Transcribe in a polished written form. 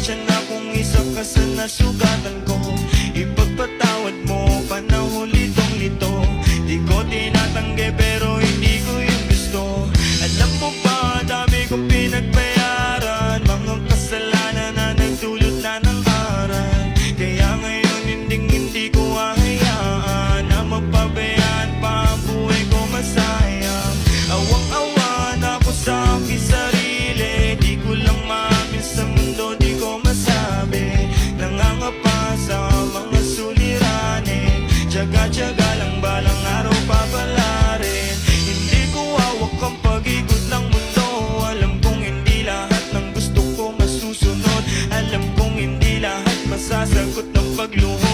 pasensya na kung isa ka sa nasugatan ko. Ipagpatawad mo, panahon litong-lito. Di ko tinatanggi pero hindi ko yung gusto. Alam mo ba, dami kong pinagbayaran, mga kasalanan na nagdulot na ng aral. Kaya ngayon hindi ko hahayaan na mapabayaan pa ang buhay ko masayang. Awang-awa na ako sa aking sarili, di ko lang maamin sa mundo, di ko masabi. Nangangapa sa mga suliranin, tiyaga-tiyaga lang balang araw papalarin. Hindi ko hawak ang pag-ikot ng mundo. Alam kong hindi lahat ng gusto ko masusunod. Alam kong hindi lahat masasagot ng pagluho.